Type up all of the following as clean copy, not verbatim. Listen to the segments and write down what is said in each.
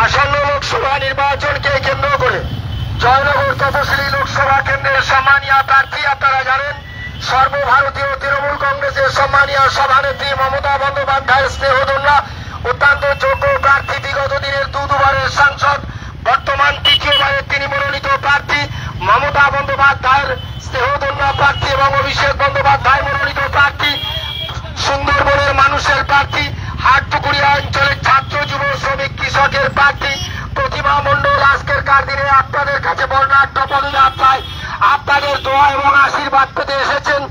আসন্ন লোকসভা নির্বাচনকে কেন্দ্র করে জয়নগর তপশিলি লোকসভা কেন্দ্রের সম্মানীয় প্রার্থী আপনারা জানেন সর্বভারতীয় তৃণমূল কংগ্রেসের সম্মানীয় সভানেত্রী মমতা বন্দ্যোপাধ্যায়ের স্নেহধন্যা অত্যন্ত যোগ্য প্রার্থী, বিগত দিনের দুবারের সাংসদ, বর্তমান তৃতীয়বারের তিনি মনোনীত প্রার্থী মমতা বন্দ্যোপাধ্যায়ের স্নেহধন্যা প্রার্থী এবং অভিষেক বন্দ্যোপাধ্যায় মনোনীত প্রার্থী, সুন্দরবনের মানুষের প্রার্থী, হাটপুকুরিয়া অঞ্চলের ছাত্র যুব শ্রমিক কৃষকের প্রার্থী প্রতিমা মণ্ডল আজকের দিনে আপনাদের কাছে বর্ণাঢ্য পদযাত্রায় আপনাদের দোয়া এবং আশীর্বাদ পেতে এসেছেন।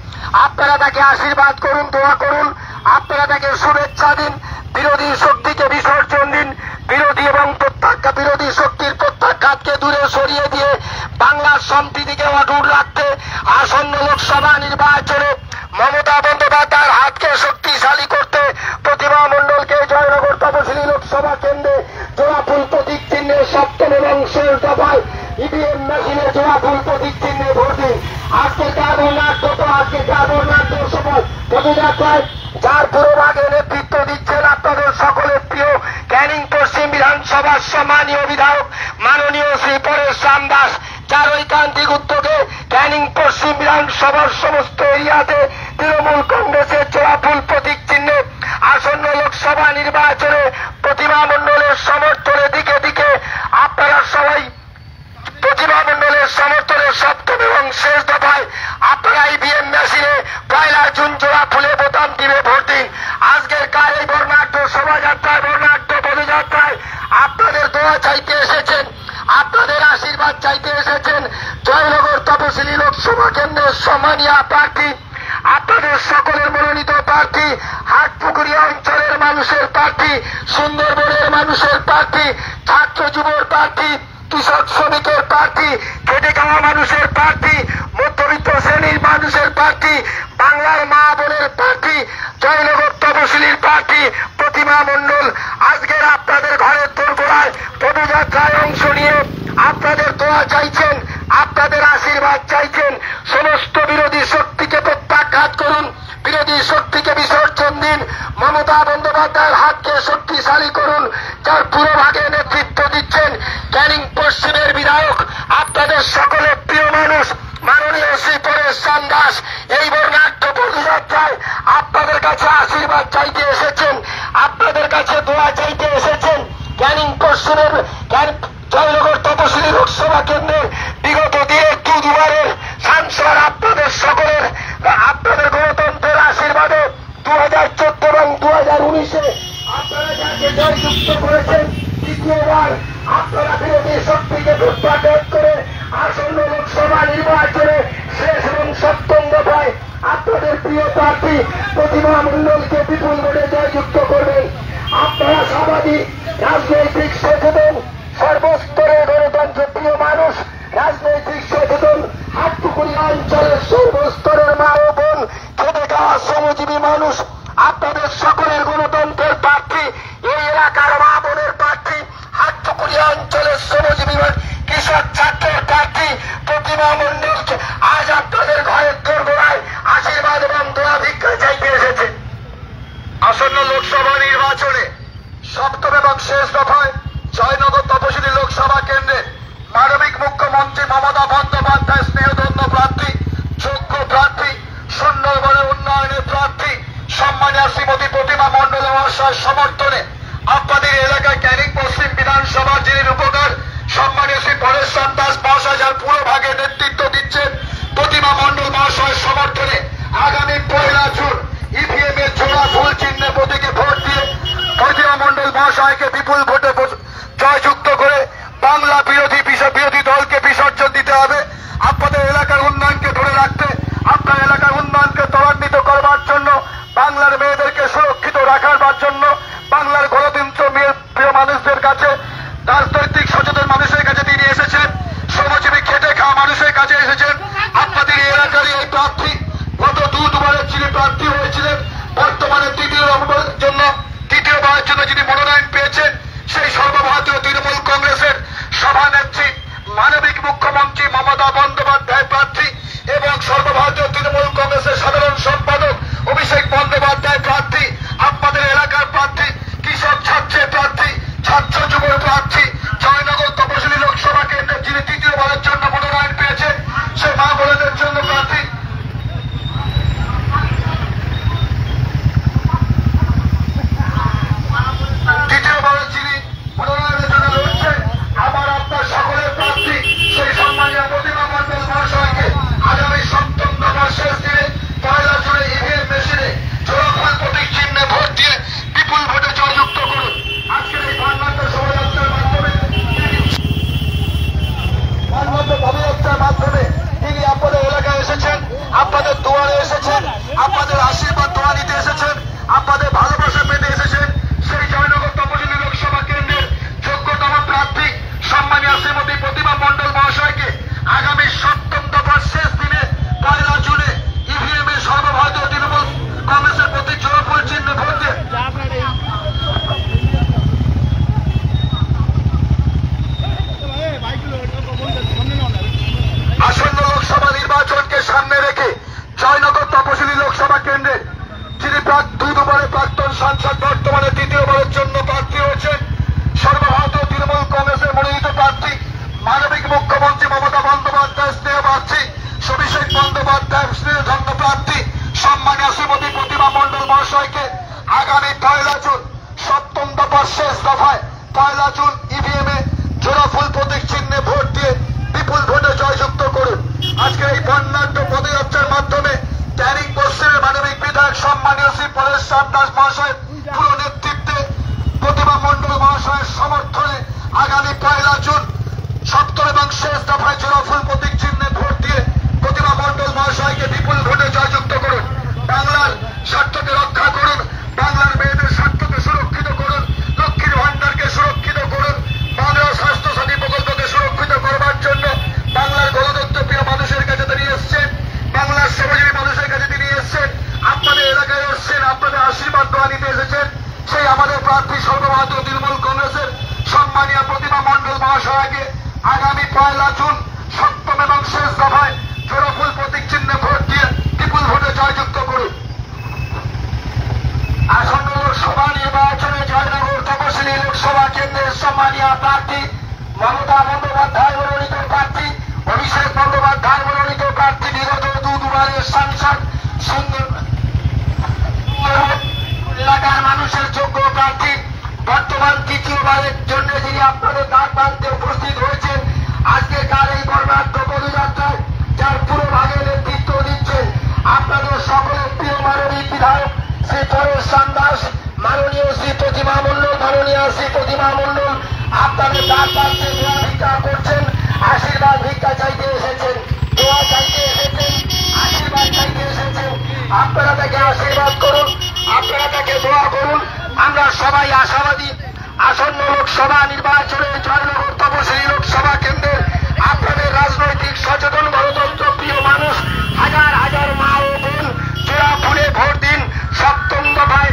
আপনারা তাকে আশীর্বাদ করুন, দোয়া করুন, আপনারা তাকে শুভেচ্ছা দিন, বিরোধী শক্তিকে বিসর্জন দিন, বিরোধী এবং বিরোধী শক্তির প্রত্যাঘাতকে দূরে সরিয়ে দিয়ে বাংলার সম্প্রীতিকে অটুট রাখতে আসন্ন লোকসভা নির্বাচনে মমতা বন্দ্যোপাধ্যায়ের হাতকে শক্তিশালী করতে প্রতিমা মণ্ডলকে জয়নগর তপশিলি লোকসভা কেন্দ্রে জোড়াফুল প্রতীক চিহ্নে সপ্তম এবং শেষ দফায় ইভিএম মেশিনে জোড়াফুল প্রতীক চিহ্নে ভোট দিন। আজকের বর্ণাঢ্য সময় পদযাত্রায় যার পুরোভাগে নেতৃত্ব দিচ্ছেন আপনাদের সকলের প্রিয় ক্যানিং পশ্চিম বিধানসভার সম্মানীয় বিধায়ক মাননীয় শ্রী পরেশ রাম দাস, যার ঐকান্তিক উদ্যোগে ক্যানিং পশ্চিম বিধানসভার সমস্ত এরিয়াতে তৃণমূল কংগ্রেসের জোড়াফুল প্রতীক চিহ্নে আসন্ন লোকসভা নির্বাচনে প্রতিমা মণ্ডলের সমর্থনে দিকে দিকে আপনারা সবাই প্রতিমা মণ্ডলের সমর্থনে সপ্তম এবং শেষ দফায় আপনারা ইভিএম মেশিনে 1 জুন জোড়া ফুলে বোতাম টিপে ভোট দিন। আজকের এই বর্ণাঢ্য শোভাযাত্রায়, বর্ণাঢ্য পদযাত্রায় আপনাদের দোয়া চাইতে এসেছেন, আপনাদের আশীর্বাদ চাইতে এসেছেন জয়নগর তপশিলি লোকসভা কেন্দ্রের সম্মানীয় প্রার্থী, আপনাদের সকলের মনোনীত প্রার্থী, হাটপুকুরিয়া অঞ্চলের মানুষের প্রার্থী, সুন্দরবনের মানুষের প্রার্থী, ছাত্র যুবর প্রার্থী, কৃষক শ্রমিকের প্রার্থী, খেটে খাওয়া মানুষের প্রার্থী, মধ্যবিত্ত শ্রেণীর মানুষের প্রার্থী, বাংলার মা বোনের প্রার্থী, জয়নগর তপশিলির প্রার্থী প্রতিমা মণ্ডল আজকের আপনাদের ঘরের দোরগোড়ায় পদযাত্রায় অংশ নিয়ে আপনাদের দোয়া চাইছেন, আপনাদের আশীর্বাদ চাইছেন। সমস্ত বিরোধী শক্তিকে প্রত্যাঘাত করুন, বিরোধী শক্তিকে বিসর্জন দিন, মমতা বন্দ্যোপাধ্যায়ের হাতকে শক্তিশালী করুন, যার পুরোভাগে নেতৃত্ব দিচ্ছেন ক্যানিং পশ্চিমের বিধায়ক আপনাদের সকলের প্রিয় মানুষ মাননীয় শ্রী পরেশ রাম দাস। এই বর্ণাঢ্য পদযাত্রায় আপনাদের কাছে আশীর্বাদ চাইতে এসেছেন, আপনাদের কাছে দোয়া চাইতে এসেছেন। ক্যানিং পশ্চিমের জয়নগর তপশিলি লোকসভা কেন্দ্রের বিগত দিনের দুবারের সাংসদ আপনাদের সকলের আপনাদের গণতন্ত্রের আশীর্বাদে 2014 এবং 2019-এ আপনারা যাকে জয়যুক্ত করেছেন, দ্বিতীয়বার আপনারা বিরোধী শক্তিকে প্রত্যাঘাত করে আসন্ন লোকসভা নির্বাচনে শেষ এবং সপ্তম দফায় আপনাদের প্রিয় প্রার্থী প্রতিমা মণ্ডলকে বিপুল ভোটে জয়যুক্ত করবেন। আপনারা সবাই রাজনৈতিক সচেতন, সর্বস্তরের গণতন্ত্র প্রিয় মানুষ, রাজনৈতিক সচেতন, হাটপুকুরিয়া অঞ্চলের সর্বস্তরের মা ও বোন, খেটে খাওয়া শ্রমজীবী মানুষ, আপনাদের সকলের গণতন্ত্রের প্রার্থী, এই এলাকার মা বোনের প্রার্থী, হাটপুকুরিয়া অঞ্চলের শ্রমজীবী কৃষক ছাত্রের প্রার্থী প্রতিমা মণ্ডলকে আজ আপনাদের ঘরের দোরগোড়ায় আশীর্বাদ এবং দোয়া ভিক্ষা চাইতে এসেছে। আসন্ন লোকসভা নির্বাচনে সপ্তম এবং শেষ দফায় জয়নগর তপশিলি লোকসভা কেন্দ্রে মানবিক মুখ্যমন্ত্রী মমতা বন্দ্যোপাধ্যায় স্নেহধন্য প্রার্থী, যোগ্য প্রার্থী, সুন্দরবনের উন্নয়নের প্রার্থী সম্মানীয় শ্রীমতী প্রতিমা মণ্ডল মহাশয়ের সমর্থনে আপনাদের এলাকায় ক্যানিং পশ্চিম বিধানসভার যিনি রূপকার সম্মানীয় শ্রী পরেশ রাম দাস মহাশয়, যার পুরো ভাগে নেতৃত্ব দিচ্ছেন প্রতিমা মণ্ডল মহাশয়ের সমর্থনে আগামী 1 জুন ইভিএম এর জোড়া ফুল চিহ্নে প্রতীকে ভোট দিয়ে প্রতিমা মণ্ডল মহাশয়কে বিপুল ভোটে জয়যুক্ত করে বাংলা বিরোধী দলকে বিসর্জন দিতে হবে। আপনাদের এলাকার উন্নয়নকে ধরে রাখতে, আপনার এলাকার উন্নয়নকে ত্বরান্বিত করবার জন্য, বাংলার মেয়েদেরকে সুরক্ষিত রাখার জন্য, বাংলার গণতন্ত্র প্রিয় মানুষদের কাছে, রাজনৈতিক সচেতন মানুষের কাছে তিনি এসেছেন, শ্রমজীবী খেটে খাওয়া মানুষের কাছে এসেছেন। আপনাদের এলাকারই এই প্রার্থী গত দুবারের যিনি প্রার্থী হয়েছিলেন, বর্তমানে তৃতীয়বারের জন্য যিনি মনোনয়ন পেয়েছেন, সেই সর্বভারতীয় তৃণমূল কংগ্রেসের সভানেত্রী মানবিক মুখ্যমন্ত্রী মমতা বন্দ্যোপাধ্যায় প্রার্থী এবং সর্বভারতীয় তৃণমূল কংগ্রেসের সাধারণ সম্পাদক অভিষেক বন্দ্যোপাধ্যায় প্রার্থী, আপনাদের এলাকার প্রার্থী, কৃষক ছাত্রের প্রার্থী, ছাত্র যুবর প্রার্থী সম্মানীয় শ্রীমতী প্রতিমা মণ্ডল মহাশয়কে আগামী 1 জুন 7ম দফার শেষ দফায় 1 জুন ইভিএম এ জোড়া ফুল প্রতীক চিহ্নে ভোট দিয়ে বিপুল ভোটে জয়যুক্ত করুন। আজকের এই বর্ণাঢ্য পদযাত্রার মাধ্যমে ক্যানিং পশ্চিমের মানবিক বিধায়ক সম্মানীয় শ্রী পরেশ দাস মহাশয়ের পুরো নেতৃত্বে প্রতিমা মণ্ডল মহাশয়ের সমর্থনে আগামী 1 জুন 7ম এবং শেষ দফায় জোড়া ফুল প্রতীক চিহ্নে ভোট দিয়ে প্রতিমা মণ্ডল মহাশয়কে বিপুল ভোটে জয়যুক্ত করুন। বাংলার স্বার্থকে রক্ষা করুন, বাংলার মেয়েদের স্বার্থকে সুরক্ষিত করুন, লক্ষ্মীর ভান্ডারকে সুরক্ষিত করুন, বাংলার স্বাস্থ্যসাথী প্রকল্পকে সুরক্ষিত করবার জন্য বাংলার গণতন্ত্র প্রিয় মানুষের কাছে তিনি এসছেন, বাংলার শ্রমজীবী মানুষের কাছে তিনি এসছেন, আপনাদের এলাকায় এসছেন, আপনাদের আশীর্বাদ দোয়া নিতে এসেছেন। সেই আমাদের প্রার্থী সর্বভারতীয় তৃণমূল কংগ্রেসের সম্মানীয় প্রতিমা মণ্ডল মহাশয়কে আগামী 1 জুন 7ম এবং শেষ দফায় জোড়া ফুল প্রতীক চিহ্নে ভোট দিয়ে বিপুল ভোটে জয়যুক্ত করুন। আসন্ন লোকসভা নির্বাচনে জয়নগর তপশিলী লোকসভা কেন্দ্রের সম্মানীয় প্রার্থী মমতা বন্দ্যোপাধ্যায় মনোনীত প্রার্থী, অভিষেক বন্দ্যোপাধ্যায় মনোনীত প্রার্থী, বিগত দুবারের সাংসদ, সুন্দর এলাকার মানুষের যোগ্য প্রার্থী, বর্তমান তৃতীয়বারের জন্য যিনি আপনাদের দ্বার প্রান্তে উপস্থিত হয়েছেন আজকেকার এই বর্ণাঢ্য পদযাত্রায়, যার পুরো ভাগে নেতৃত্ব দিচ্ছেন আপনাদের সকলের প্রিয় মানবিক বিধায়ক শ্রী পরেশ দাস, মাননীয় শ্রী প্রতিমা মণ্ডল, মাননীয় শ্রী প্রতিমা মণ্ডল আপনাদের দ্বার প্রান্তে দোয়া ভিক্ষা করছেন, আশীর্বাদ ভিক্ষা চাইতে এসেছেন, দোয়া চাইতে এসেছেন, আশীর্বাদ চাইতে এসেছেন। আপনারা তাকে আশীর্বাদ করুন, আপনারা তাকে দোয়া করুন। আমরা সবাই আশাবাদী আসন্ন লোকসভা নির্বাচনে জয়নগর তপশিলী লোকসভা কেন্দ্রের আপনাদের রাজনৈতিক সচেতন গণতন্ত্র প্রিয় মানুষ হাজার হাজার মা ও বোন জোড়া ফুলে ভোট দিন। 7ম দফায়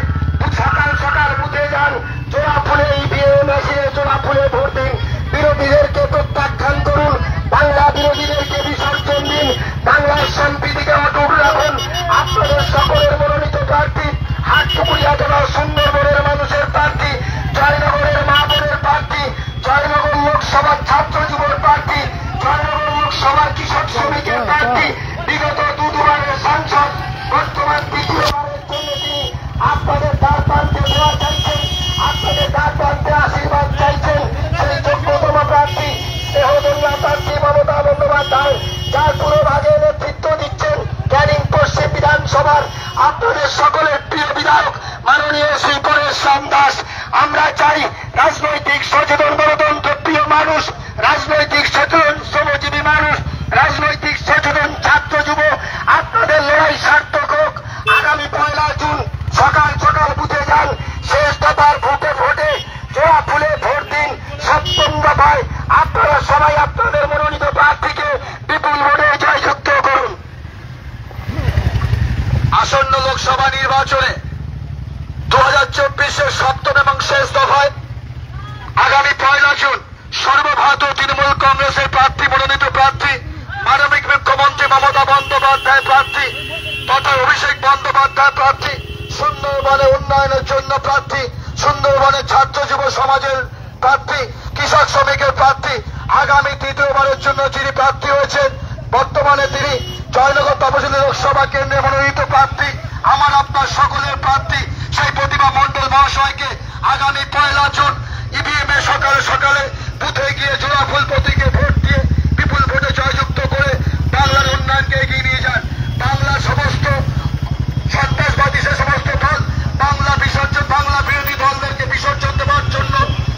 সকাল সকাল বুঝে যান, জোড়া ফুলে ইভিএম মেশিনে জোড়া ফুলে ভোট দিন। বিরোধীদেরকে প্রত্যাখ্যান করুন, বাংলা বিরোধীদেরকে বিসর্জন দিন, বাংলার সম্প্রীতিকে অটুট রাখুন। আপনাদের সকলের মনোনীত প্রার্থী, হাটপুকুরিয়া জেলার সুন্দরবনের মানুষের প্রার্থী, জয়নগরের মা বোনের প্রার্থী, জয়নগর লোকসভার ছাত্র যুবর প্রার্থী, জয়নগর লোকসভার কৃষক শ্রমিকের প্রার্থী, বিগত দুবারের সাংসদ, বর্তমান তৃতীয়বারের জন্য তিনি আপনাদের দ্বার প্রান্তে দোয়া চাইছেন, আপনাদের দ্বার প্রান্তে আশীর্বাদ চাইছেন। সেই যোগ্যতম প্রার্থী, স্নেহদন্যা প্রার্থী মমতা বন্দ্যোপাধ্যায়, যার পুরো ভাগে নেতৃত্ব দিচ্ছেন ক্যানিং পশ্চিম বিধানসভার আপনাদের সকলের প্রিয় বিধায়ক মাননীয় শ্রী পরেশ দাস। আমরা চাই রাজনৈতিক সচেতন গণতন্ত্র প্রিয় মানুষ, রাজনৈতিক সচেতন শ্রমজীবী মানুষ, রাজনৈতিক সচেতন ছাত্র যুব আপনাদের লড়াই সার্থক হোক। আগামী 1 জুন সকাল সকাল বুঝে যান, শেষ দফার ভোটে ভোটে জোড়া ফুলে ভোট দিন। 7ম দফায় আপনারা সবাই আপনাদের মনোনীত প্রার্থীকে বিপুল ভোটে জয়যুক্ত করুন। আসন্ন লোকসভা নির্বাচনে 2024-এর 7ম এবং শেষ দফায় আগামী 1 জুন সর্বভারতীয় তৃণমূল কংগ্রেসের প্রার্থী মনোনীত প্রার্থী, মানবিক মুখ্যমন্ত্রী মমতা বন্দ্যোপাধ্যায় প্রার্থী তথা অভিষেক বন্দ্যোপাধ্যায় প্রার্থী, সুন্দরবনে উন্নয়নের জন্য প্রার্থী, সুন্দরবনের ছাত্র যুব সমাজের প্রার্থী, কৃষক শ্রমিকের প্রার্থী, আগামী তৃতীয়বারের জন্য যিনি প্রার্থী হয়েছেন, বর্তমানে তিনি জয়নগর তপশিলী লোকসভা কেন্দ্রে মনোনীত প্রার্থী, আমার আপনার সকলের প্রার্থী সেই প্রতিমা মণ্ডল মহাশয়কে আগামী 1 জুন ইভিএম এ সকালে সকালে বুথে গিয়ে জোড়া ফুল প্রতীকে ভোট দিয়ে বিপুল ভোটে জয়যুক্ত করে বাংলার উন্নয়নকে এগিয়ে নিয়ে যান। বাংলার সমস্ত সন্ত্রাসবাদী সে সমস্ত দল বাংলা বিরোধী দলদেরকে বিসর্জন দেওয়ার জন্য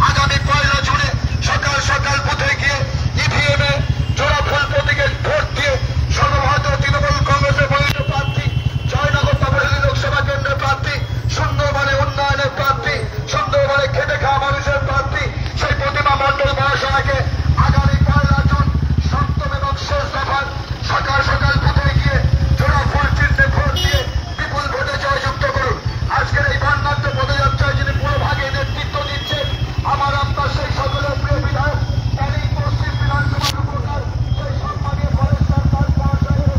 আগামী 1 জুনে সকাল সকাল বুথে গিয়ে ইভিএম এ জোড়া ফুল প্রতীকে ভোট দিয়ে সর্বভারতীয় তৃণমূল কংগ্রেসের মনোনীত প্রার্থী, জয়নগর তপশিলী লোকসভা কেন্দ্রের প্রার্থী, সুন্দরবনে উন্নয়নের প্রার্থী, সুন্দরবনে খেটে খাওয়া মানুষের প্রার্থী সেই প্রতিমা মণ্ডল মহাশয়কে আগামী 1 জুন 7ম এবং শেষ দফায় সকাল সকাল বুথে গিয়ে জোড়া ফুল চিহ্নে ভোট দিয়ে বিপুল ভোটে জয়যুক্ত করুন। আজকের এই বর্ণাঢ্য পদযাত্রায় যিনি পুরো ভাগে নেতৃত্ব দিচ্ছেন আমার আপনার সেই সকলের প্রিয় বিধায়ক ক্যানিং পশ্চিম বিধানসভার উপকার সেই সম্মানীয় পরেশ দাস মহাশয়ের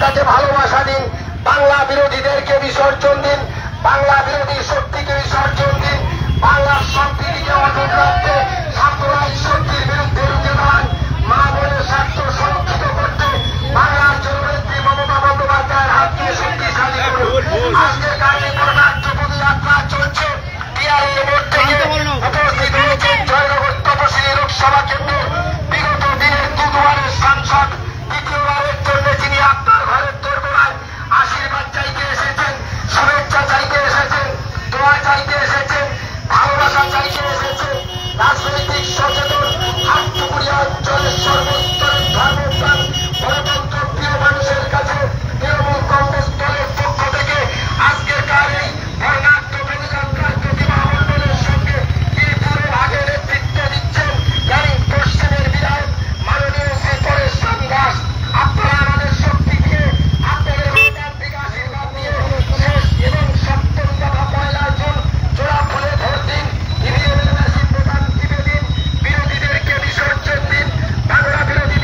বাংলাটাকে ভালোবাসা দিন, বাংলা বিরোধীদেরকে বিসর্জন দিন, বাংলা বিরোধী শক্তিকে বিসর্জন দিন, বাংলার সম্প্রীতিকে অটুট রাখতে সাম্প্রদায়িক শক্তির বিরুদ্ধে রুখে দাঁড়ান, মা বোনের স্বার্থ সুরক্ষিত করতে বাংলার জননেত্রী মমতা বন্দ্যোপাধ্যায়ের হাতকে শক্তিশালী করুন। আজকের কারণে বর্ণাঢ্য পদযাত্রা চলছে। বিহারের মোড় থেকে উপস্থিত হয়েছেন জয়নগর তপশিলি লোকসভা কেন্দ্রে বিগত দিনের দুদুয়ারের সাংসদ, দ্বিতীয়বারের জন্য যিনি আপনার ঘরের দোরগোড়ায় আশীর্বাদ চাইতে এসেছেন, শুভেচ্ছা চাইতে এসেছেন, দোয়া চাইতে এসেছেন, ভালোবাসা চাইতে এসেছেন, রাজনৈতিক সচেতন হাটপুকুরিয়া অঞ্চলের সর্বস্তরের ধর্মপ্রাণ গণতন্ত্র প্রিয় মানুষের কাছে তৃণমূল কংগ্রেস দলের পক্ষ থেকে আজকের এই বর্ণাঢ্য পদযাত্রার প্রতিমা মণ্ডলের সঙ্গে এই পুরো ভাগে নেতৃত্ব দিচ্ছেন ক্যানিং পশ্চিমের বিধায়ক মাননীয় শ্রী পরেশ দাস। আপনারা আমাদের শক্তি দিয়ে, আপনাদের গণতান্ত্রিক আশীর্বাদ দিয়ে শেষ এবং সপ্তম দফা 1 জুন জোড়া ফুলে ভোট দিন, ইভিএমের মেশিন ভোটার টিপে দিন, বিরোধীদেরকে বিসর্জন দিন, বাংলা বিরোধী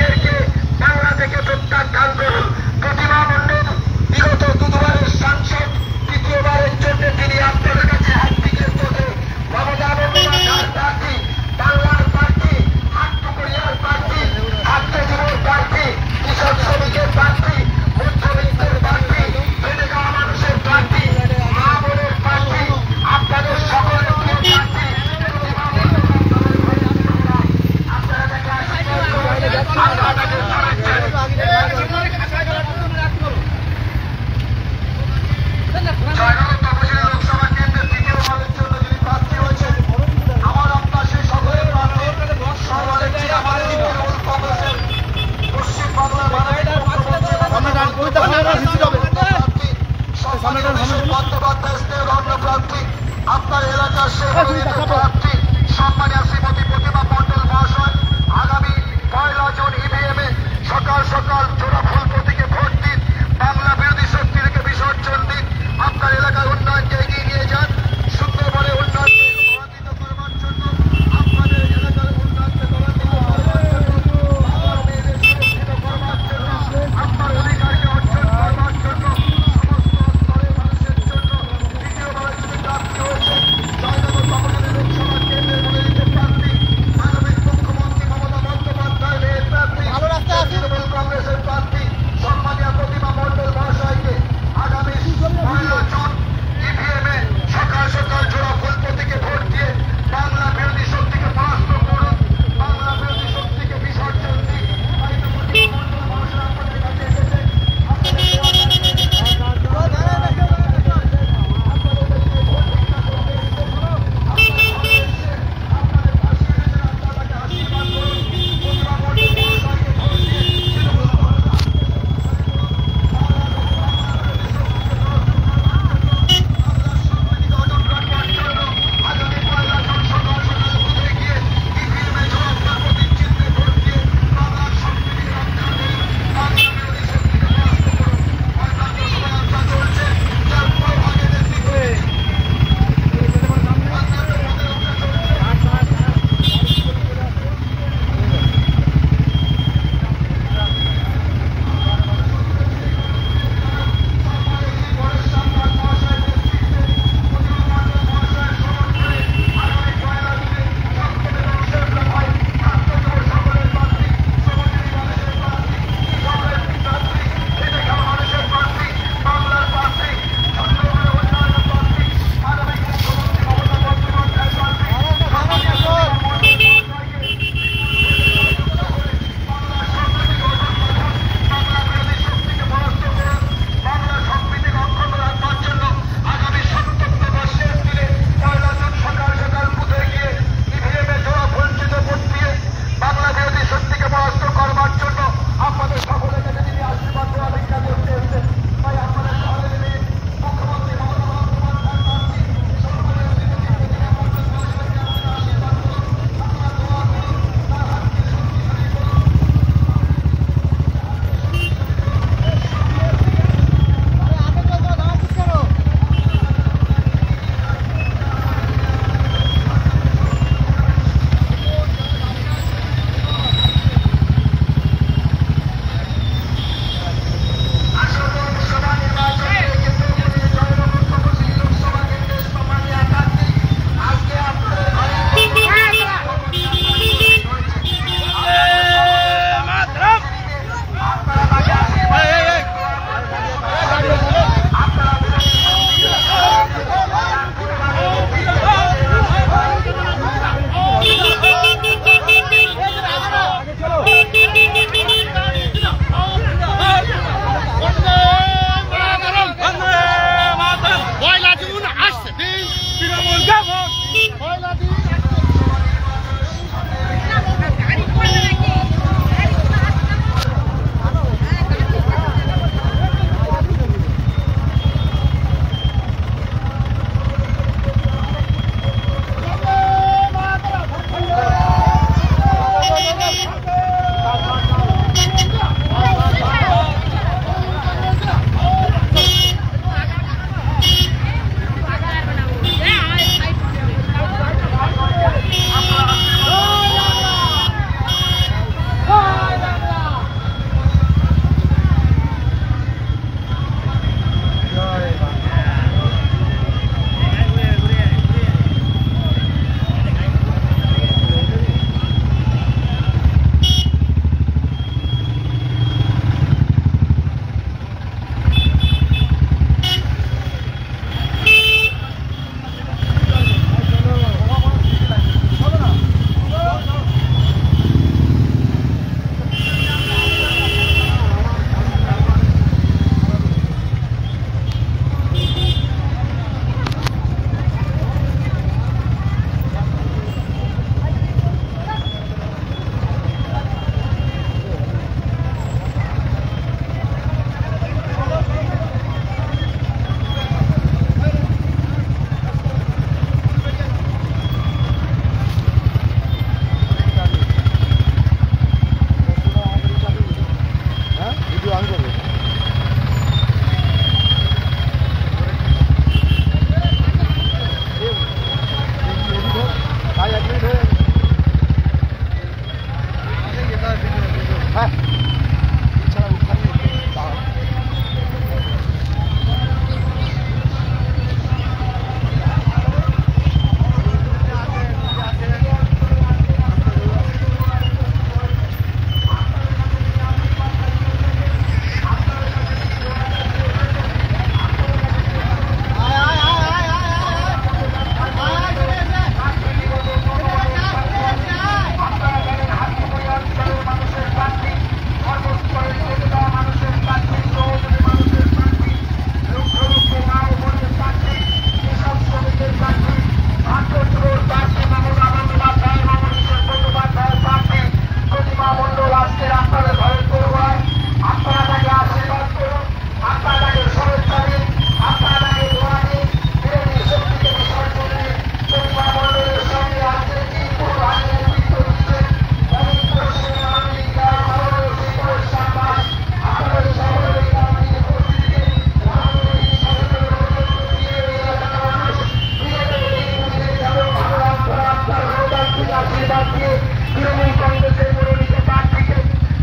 তৃণমূল কংগ্রেসের মনোনীত প্রার্থীকে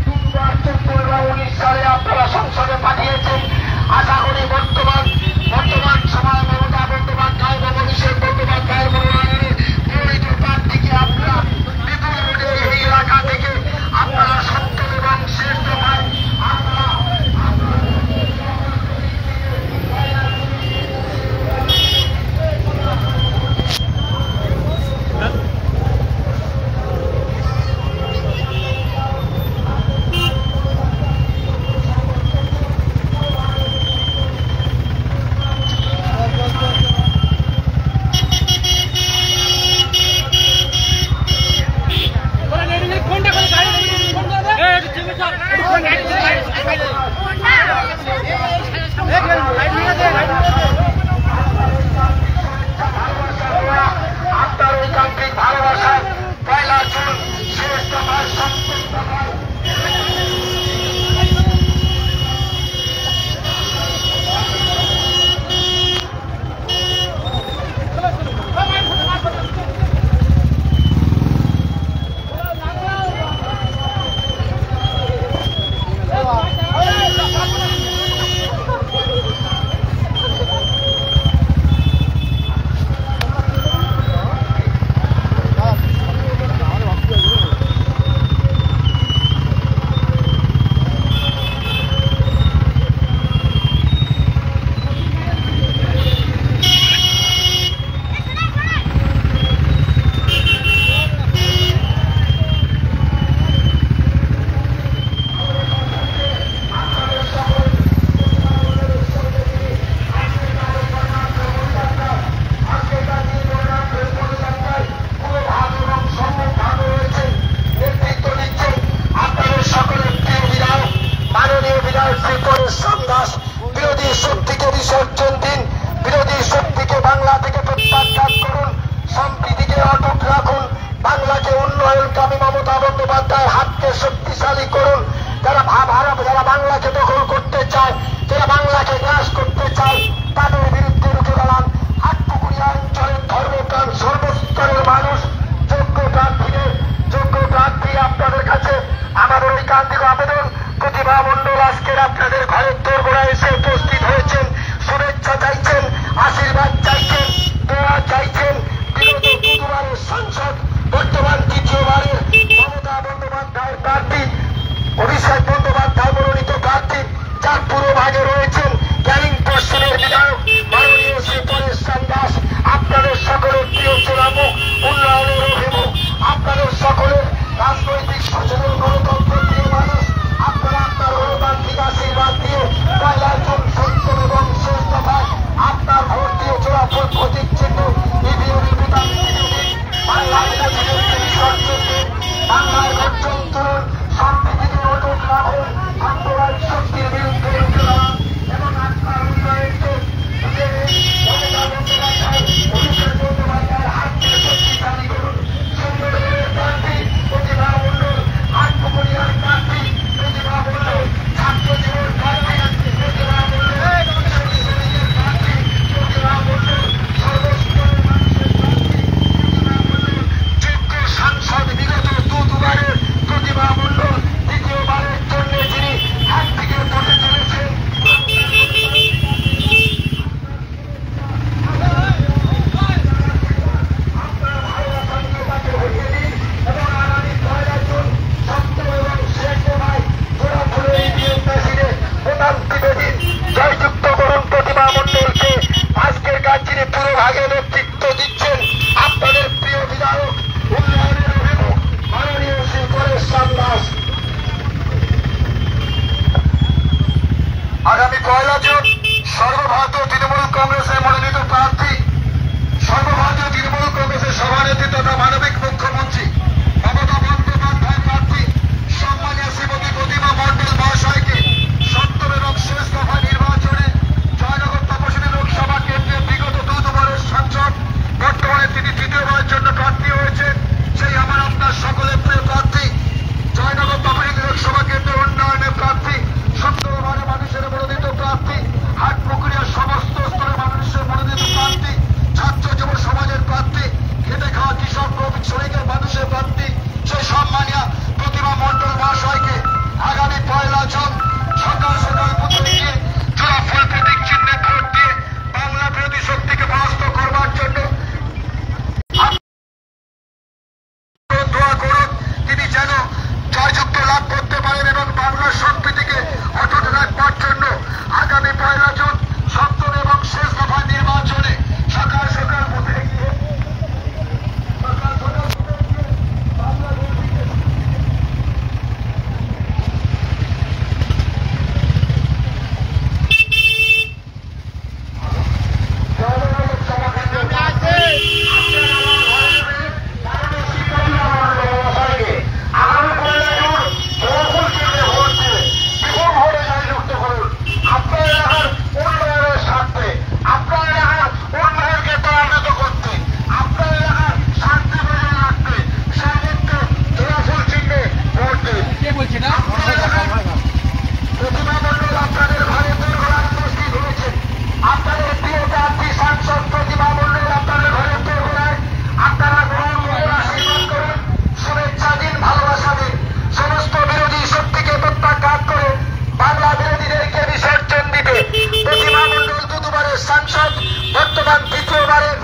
2014 এবং 19 সালে আপনারা সংসদে পাঠিয়েছেন। আশা করি বর্তমান সময় মমতা বন্দ্যোপাধ্যায় এবং অভিষেক বন্দ্যোপাধ্যায়ের মনোনয়নে মনোনীত প্রার্থীকে আপনারা বিপুল ভোটে এই এলাকা থেকে আপনারা সপ্তম এবং শেষ দফায় আপনার ঐকান্তিক ভালোবাসায় 1 জুন শেষ দফার সপ্তম দফায় বিরোধী শক্তিকে বিসর্জন দিন, বিরোধী শক্তিকে বাংলা থেকে প্রত্যাখ্যান করুন, সম্প্রীতিকে অটুট রাখুন, বাংলাকে উন্নয়নকামী মমতা বন্দ্যোপাধ্যায়ের হাতকে শক্তিশালী করুন। যারা বাংলাকে দখল করতে চায়, যারা বাংলাকে গ্রাস করতে চায়, তাদের বিরুদ্ধে রুখে দাঁড়ান। আটপুকুরিয়া অঞ্চলের ধর্মপ্রাণ সর্বস্তরের মানুষ যোগ্য প্রার্থী আপনাদের কাছে আমাদের ঐকান্তিক আবেদন। প্রতিভা মণ্ডল আজকের আপনাদের ঘরের দোরগোড়ায় এসে উপস্থিত হয়েছেন, শুভেচ্ছা চাইছেন, আশীর্বাদ চাইছেন, দোয়া চাইছেন। বিগত 2বারের সাংসদ, বর্তমান 3য়বারের মমতা বন্দ্যোপাধ্যায়ের প্রার্থী, অভিষেক বন্দ্যোপাধ্যায় মনোনীত প্রার্থী, যার পুরোভাগে রয়েছেন ক্যানিং পশ্চিমের বিধায়ক মাননীয় শ্রী পরেশ দাস। আপনাদের সকলের প্রিয় চূড়ামুখ, উন্নয়নের অভিমুখ, আপনাদের সকলের রাজনৈতিক সচেতন গণতন্ত্র প্রিয় মানুষ, আপনারা আপনার গণতান্ত্রিক আশীর্বাদ বর্তমান দ্বিতীয়বারের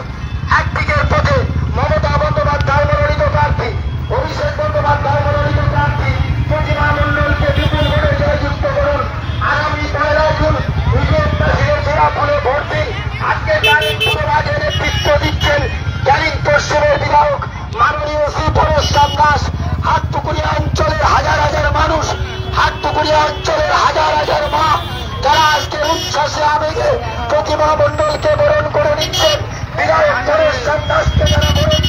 একদিকের পথে মমতা বন্দ্যোপাধ্যায় মনোনীত প্রার্থী, অভিষেক বন্দ্যোপাধ্যায় মনোনীত প্রার্থী প্রতিমা মণ্ডলকে বিপুল ভোটে জয়যুক্ত করুন। আগামী 1 জুন বিজেপির জোড়া ফুলে ভোট দিন। আজকে ক্যানিং পূর্বভাগে নেতৃত্ব দিচ্ছেন ক্যানিং পশ্চিমের বিধায়ক মাননীয় শ্রী পরেশরাম দাস। হাটপুকুরিয়া অঞ্চলের হাজার হাজার মানুষ, হাটপুকুরিয়া অঞ্চলের হাজার হাজার মা যারা আজকে উচ্ছ্বাসে আবেগে প্রতিমা মণ্ডলকে বরণ করে নিচ্ছেন, বিধায়ক পরেশরাম দাসকে যারা বরণ